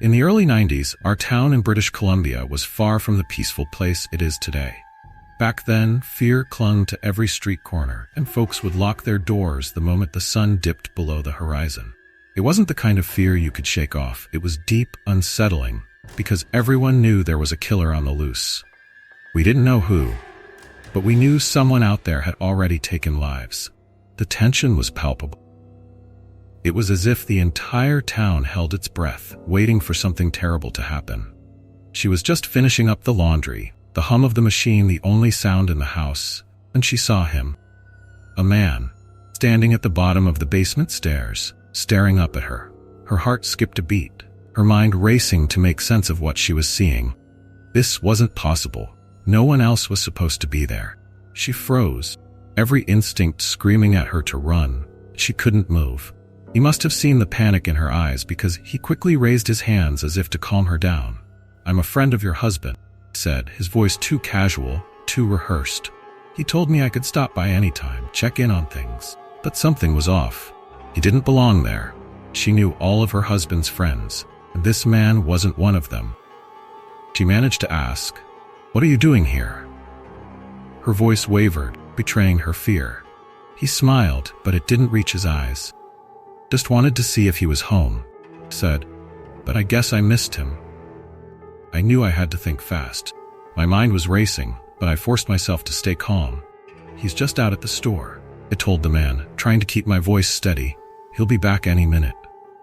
In the early 90s, our town in British Columbia was far from the peaceful place it is today. Back then, fear clung to every street corner, and folks would lock their doors the moment the sun dipped below the horizon. It wasn't the kind of fear you could shake off. It was deep, unsettling, because everyone knew there was a killer on the loose. We didn't know who, but we knew someone out there had already taken lives. The tension was palpable. It was as if the entire town held its breath, waiting for something terrible to happen. She was just finishing up the laundry, the hum of the machine the only sound in the house, and she saw him. A man, standing at the bottom of the basement stairs, staring up at her. Her heart skipped a beat, her mind racing to make sense of what she was seeing. This wasn't possible. No one else was supposed to be there. She froze, every instinct screaming at her to run. She couldn't move. He must have seen the panic in her eyes because he quickly raised his hands as if to calm her down. "I'm a friend of your husband," he said, his voice too casual, too rehearsed. "He told me I could stop by any time, check in on things." But something was off. He didn't belong there. She knew all of her husband's friends, and this man wasn't one of them. She managed to ask, "What are you doing here?" Her voice wavered, betraying her fear. He smiled, but it didn't reach his eyes. "Just wanted to see if he was home," he said, "but I guess I missed him." I knew I had to think fast. My mind was racing, but I forced myself to stay calm. "He's just out at the store," I told the man, trying to keep my voice steady. "He'll be back any minute."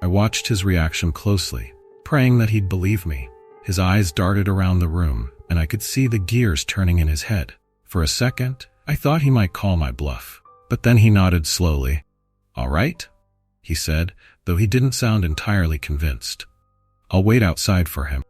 I watched his reaction closely, praying that he'd believe me. His eyes darted around the room, and I could see the gears turning in his head. For a second, I thought he might call my bluff, but then he nodded slowly. "All right," he said, though he didn't sound entirely convinced. "I'll wait outside for him."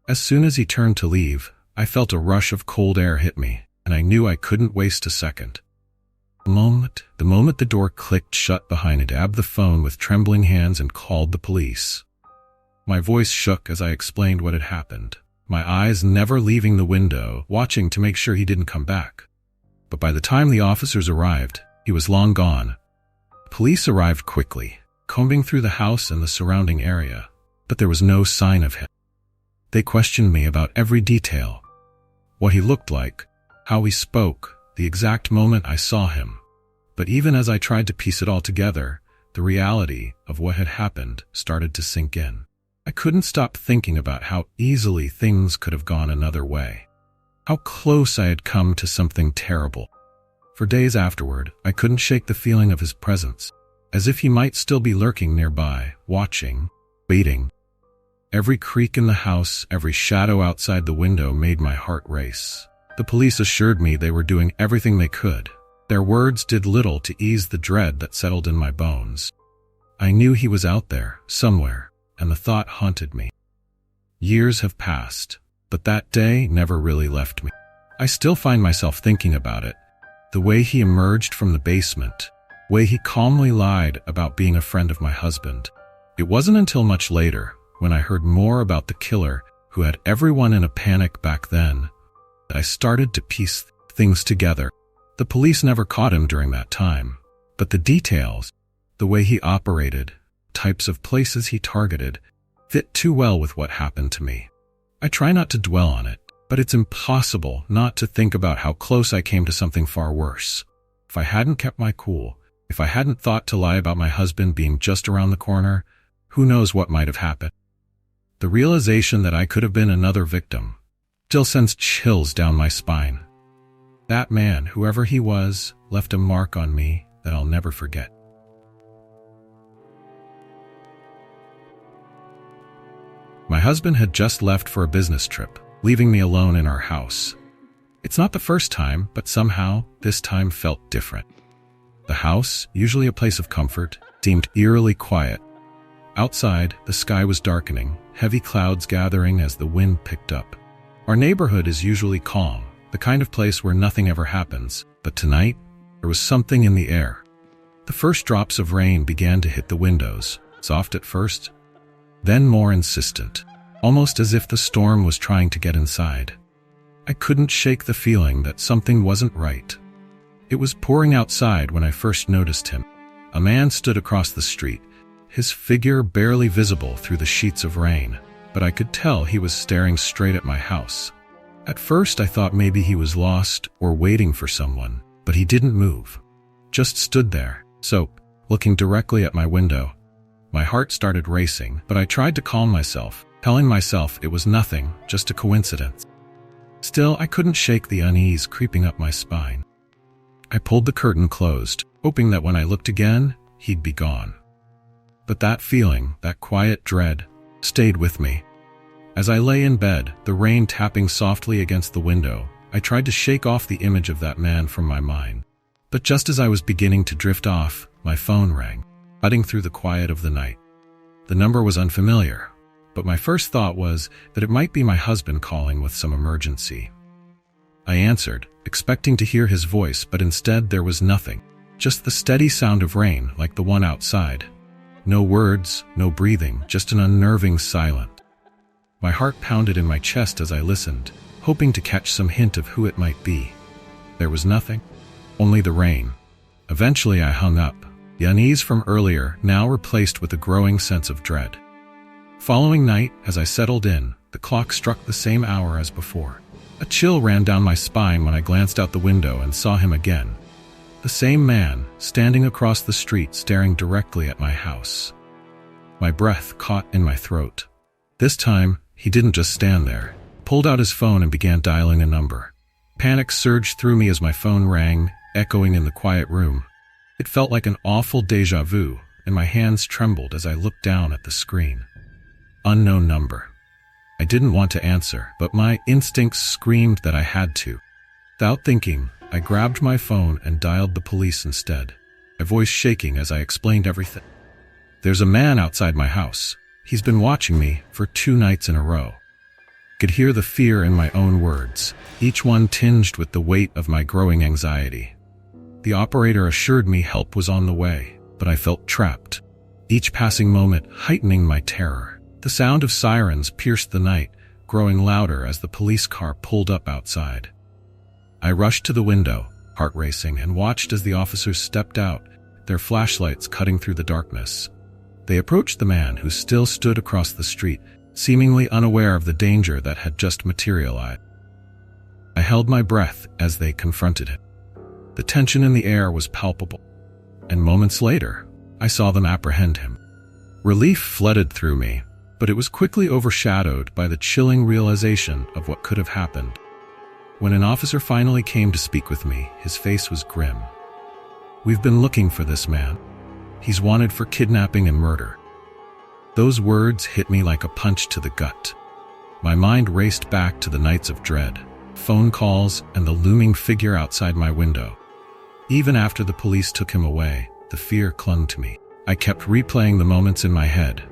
As soon as he turned to leave, I felt a rush of cold air hit me, and I knew I couldn't waste a second. The moment the door clicked shut behind it, I grabbed the phone with trembling hands and called the police. My voice shook as I explained what had happened, my eyes never leaving the window, watching to make sure he didn't come back. But by the time the officers arrived, he was long gone. Police arrived quickly, combing through the house and the surrounding area, but there was no sign of him. They questioned me about every detail, what he looked like, how he spoke, the exact moment I saw him. But even as I tried to piece it all together, the reality of what had happened started to sink in. I couldn't stop thinking about how easily things could have gone another way, how close I had come to something terrible. For days afterward, I couldn't shake the feeling of his presence, as if he might still be lurking nearby, watching, waiting. Every creak in the house, every shadow outside the window made my heart race. The police assured me they were doing everything they could. Their words did little to ease the dread that settled in my bones. I knew he was out there, somewhere, and the thought haunted me. Years have passed, but that day never really left me. I still find myself thinking about it. The way he emerged from the basement, the way he calmly lied about being a friend of my husband. It wasn't until much later, when I heard more about the killer who had everyone in a panic back then, that I started to piece things together. The police never caught him during that time, but the details, the way he operated, types of places he targeted, fit too well with what happened to me. I try not to dwell on it, but it's impossible not to think about how close I came to something far worse. If I hadn't kept my cool, if I hadn't thought to lie about my husband being just around the corner, who knows what might have happened. The realization that I could have been another victim still sends chills down my spine. That man, whoever he was, left a mark on me that I'll never forget. My husband had just left for a business trip, leaving me alone in our house. It's not the first time, but somehow this time felt different. The house, usually a place of comfort, seemed eerily quiet. Outside, the sky was darkening, heavy clouds gathering as the wind picked up. Our neighborhood is usually calm, the kind of place where nothing ever happens, but tonight, there was something in the air. The first drops of rain began to hit the windows, soft at first, then more insistent, almost as if the storm was trying to get inside. I couldn't shake the feeling that something wasn't right. It was pouring outside when I first noticed him. A man stood across the street, his figure barely visible through the sheets of rain. but I could tell he was staring straight at my house. At first I thought maybe he was lost or waiting for someone, but he didn't move. Just stood there, looking directly at my window. My heart started racing, but I tried to calm myself, telling myself it was nothing, just a coincidence. Still, I couldn't shake the unease creeping up my spine. I pulled the curtain closed, hoping that when I looked again, he'd be gone. But that feeling, that quiet dread, stayed with me. As I lay in bed, the rain tapping softly against the window, I tried to shake off the image of that man from my mind. But just as I was beginning to drift off, my phone rang, cutting through the quiet of the night. The number was unfamiliar, but my first thought was that it might be my husband calling with some emergency. I answered, expecting to hear his voice, but instead there was nothing, just the steady sound of rain like the one outside. No words, no breathing, just an unnerving silence. My heart pounded in my chest as I listened, hoping to catch some hint of who it might be. There was nothing, only the rain. Eventually I hung up, the unease from earlier now replaced with a growing sense of dread. Following night, as I settled in, the clock struck the same hour as before. A chill ran down my spine when I glanced out the window and saw him again. The same man, standing across the street staring directly at my house. My breath caught in my throat. This time, he didn't just stand there, pulled out his phone and began dialing a number. Panic surged through me as my phone rang, echoing in the quiet room. It felt like an awful déjà vu, and my hands trembled as I looked down at the screen. Unknown number. I didn't want to answer, but my instincts screamed that I had to. Without thinking, I grabbed my phone and dialed the police instead, my voice shaking as I explained everything. There's a man outside my house. He's been watching me for 2 nights in a row. I could hear the fear in my own words, each one tinged with the weight of my growing anxiety. The operator assured me help was on the way, but I felt trapped, each passing moment heightening my terror. The sound of sirens pierced the night, growing louder as the police car pulled up outside. I rushed to the window, heart racing, and watched as the officers stepped out, their flashlights cutting through the darkness. They approached the man who still stood across the street, seemingly unaware of the danger that had just materialized. I held my breath as they confronted him. The tension in the air was palpable, and moments later, I saw them apprehend him. Relief flooded through me, but it was quickly overshadowed by the chilling realization of what could have happened. When an officer finally came to speak with me, his face was grim. "We've been looking for this man. He's wanted for kidnapping and murder." Those words hit me like a punch to the gut. My mind raced back to the nights of dread, phone calls, and the looming figure outside my window. Even after the police took him away, the fear clung to me. I kept replaying the moments in my head.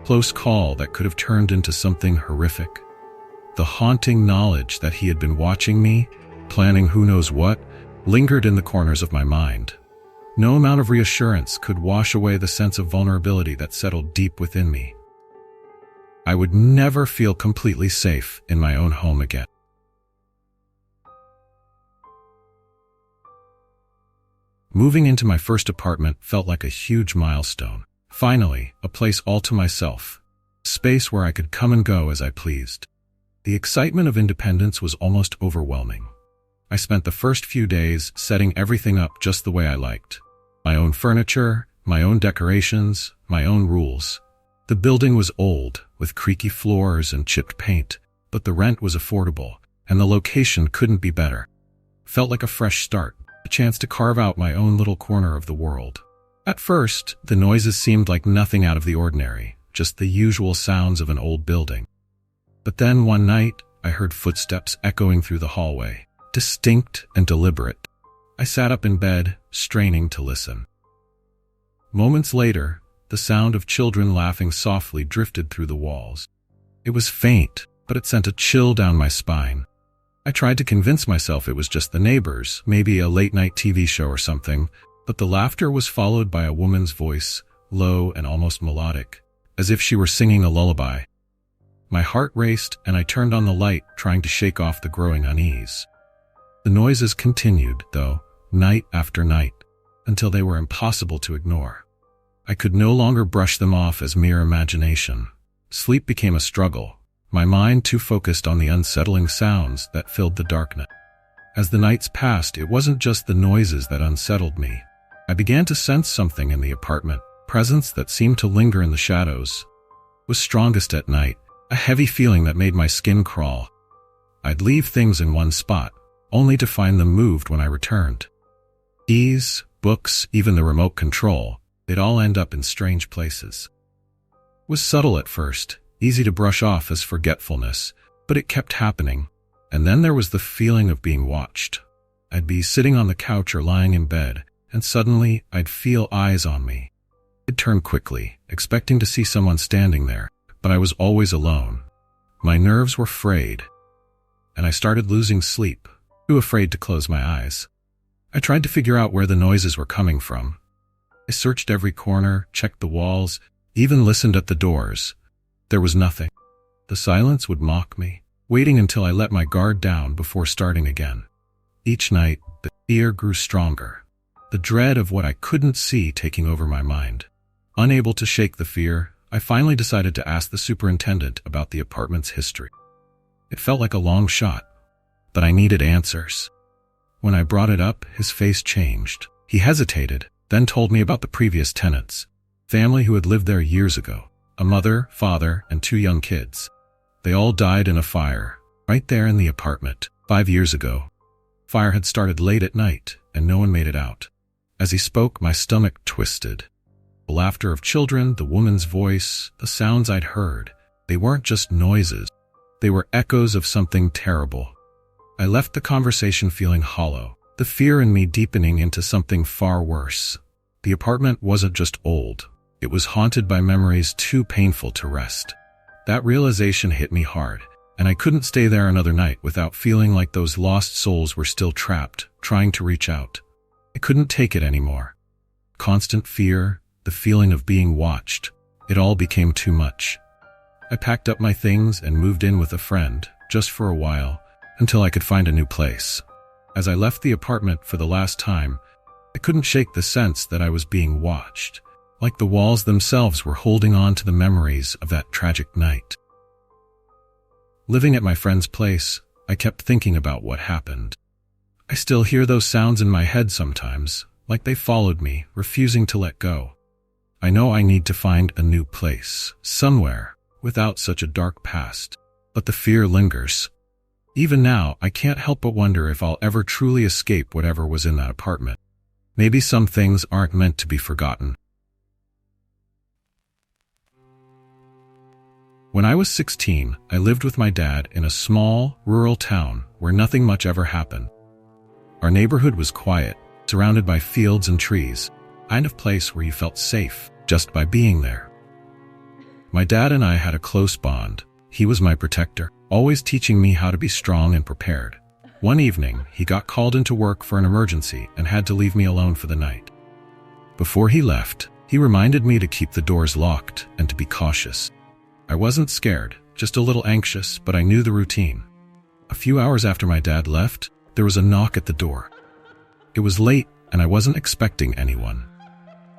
Close call that could have turned into something horrific. The haunting knowledge that he had been watching me, planning who knows what, lingered in the corners of my mind. No amount of reassurance could wash away the sense of vulnerability that settled deep within me. I would never feel completely safe in my own home again. Moving into my first apartment felt like a huge milestone. Finally, a place all to myself, a space where I could come and go as I pleased. The excitement of independence was almost overwhelming. I spent the first few days setting everything up just the way I liked. My own furniture, my own decorations, my own rules. The building was old, with creaky floors and chipped paint, but the rent was affordable, and the location couldn't be better. Felt like a fresh start, a chance to carve out my own little corner of the world. At first, the noises seemed like nothing out of the ordinary, just the usual sounds of an old building. But then one night, I heard footsteps echoing through the hallway, distinct and deliberate. I sat up in bed, straining to listen. Moments later, the sound of children laughing softly drifted through the walls. It was faint, but it sent a chill down my spine. I tried to convince myself it was just the neighbors, maybe a late-night TV show or something, but the laughter was followed by a woman's voice, low and almost melodic, as if she were singing a lullaby. My heart raced, and I turned on the light, trying to shake off the growing unease. The noises continued, though, night after night, until they were impossible to ignore. I could no longer brush them off as mere imagination. Sleep became a struggle, my mind too focused on the unsettling sounds that filled the darkness. As the nights passed, it wasn't just the noises that unsettled me. I began to sense something in the apartment, presence that seemed to linger in the shadows. It was strongest at night, a heavy feeling that made my skin crawl. I'd leave things in one spot, only to find them moved when I returned. Keys, books, even the remote control, they'd all end up in strange places. It was subtle at first, easy to brush off as forgetfulness, but it kept happening. And then there was the feeling of being watched. I'd be sitting on the couch or lying in bed, and suddenly I'd feel eyes on me. I'd turn quickly, expecting to see someone standing there, but I was always alone. My nerves were frayed, and I started losing sleep, too afraid to close my eyes. I tried to figure out where the noises were coming from. I searched every corner, checked the walls, even listened at the doors. There was nothing. The silence would mock me, waiting until I let my guard down before starting again. Each night, the fear grew stronger, the dread of what I couldn't see taking over my mind. Unable to shake the fear, I finally decided to ask the superintendent about the apartment's history. It felt like a long shot, but I needed answers. When I brought it up, his face changed. He hesitated, then told me about the previous tenants, family who had lived there years ago, a mother, father, and 2 young kids. They all died in a fire, right there in the apartment, 5 years ago. Fire had started late at night, and no one made it out. As he spoke, my stomach twisted. The laughter of children, the woman's voice, the sounds I'd heard, they weren't just noises. They were echoes of something terrible. I left the conversation feeling hollow, the fear in me deepening into something far worse. The apartment wasn't just old. It was haunted by memories too painful to rest. That realization hit me hard, and I couldn't stay there another night without feeling like those lost souls were still trapped, trying to reach out. I couldn't take it anymore. Constant fear, the feeling of being watched, it all became too much. I packed up my things and moved in with a friend, just for a while, until I could find a new place. As I left the apartment for the last time, I couldn't shake the sense that I was being watched, like the walls themselves were holding on to the memories of that tragic night. Living at my friend's place, I kept thinking about what happened. I still hear those sounds in my head sometimes, like they followed me, refusing to let go. I know I need to find a new place, somewhere, without such a dark past, but the fear lingers. Even now, I can't help but wonder if I'll ever truly escape whatever was in that apartment. Maybe some things aren't meant to be forgotten. When I was 16, I lived with my dad in a small, rural town where nothing much ever happened. Our neighborhood was quiet, surrounded by fields and trees, a kind of place where you felt safe just by being there. My dad and I had a close bond. He was my protector, always teaching me how to be strong and prepared. One evening, he got called into work for an emergency and had to leave me alone for the night. Before he left, he reminded me to keep the doors locked and to be cautious. I wasn't scared, just a little anxious, but I knew the routine. A few hours after my dad left, there was a knock at the door. It was late, and I wasn't expecting anyone.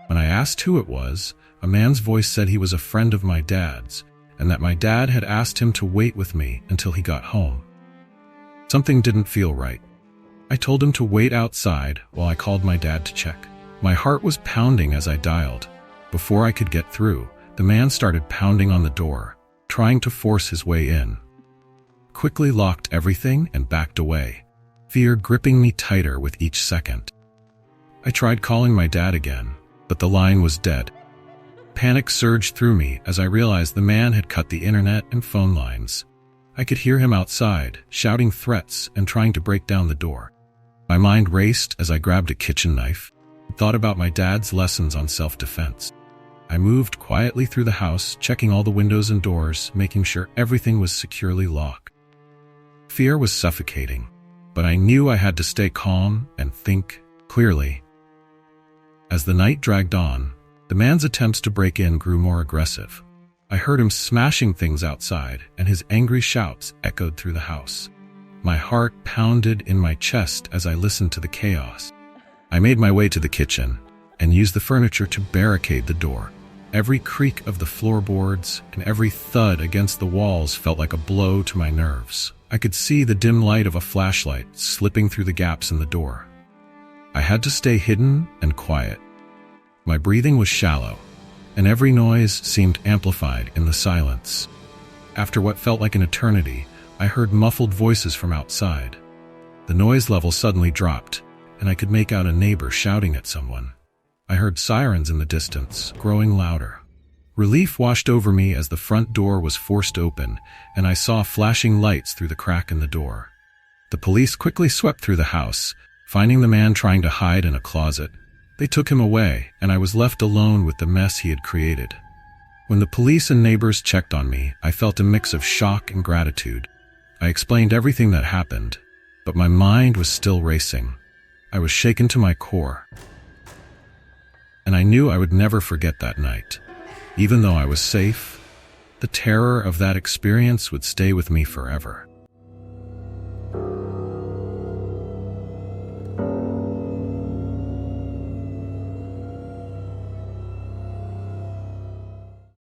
When I asked who it was, a man's voice said he was a friend of my dad's, and that my dad had asked him to wait with me until he got home. Something didn't feel right. I told him to wait outside while I called my dad to check. My heart was pounding as I dialed. Before I could get through, the man started pounding on the door, trying to force his way in. Quickly locked everything and backed away, fear gripping me tighter with each second. I tried calling my dad again, but the line was dead. Panic surged through me as I realized the man had cut the internet and phone lines. I could hear him outside, shouting threats and trying to break down the door. My mind raced as I grabbed a kitchen knife and thought about my dad's lessons on self-defense. I moved quietly through the house, checking all the windows and doors, making sure everything was securely locked. Fear was suffocating, but I knew I had to stay calm and think clearly. As the night dragged on, the man's attempts to break in grew more aggressive. I heard him smashing things outside, and his angry shouts echoed through the house. My heart pounded in my chest as I listened to the chaos. I made my way to the kitchen and used the furniture to barricade the door. Every creak of the floorboards and every thud against the walls felt like a blow to my nerves. I could see the dim light of a flashlight slipping through the gaps in the door. I had to stay hidden and quiet. My breathing was shallow, and every noise seemed amplified in the silence. After what felt like an eternity, I heard muffled voices from outside. The noise level suddenly dropped, and I could make out a neighbor shouting at someone. I heard sirens in the distance, growing louder. Relief washed over me as the front door was forced open, and I saw flashing lights through the crack in the door. The police quickly swept through the house, finding the man trying to hide in a closet. They took him away, and I was left alone with the mess he had created. When the police and neighbors checked on me, I felt a mix of shock and gratitude. I explained everything that happened, but my mind was still racing. I was shaken to my core, and I knew I would never forget that night. Even though I was safe, the terror of that experience would stay with me forever.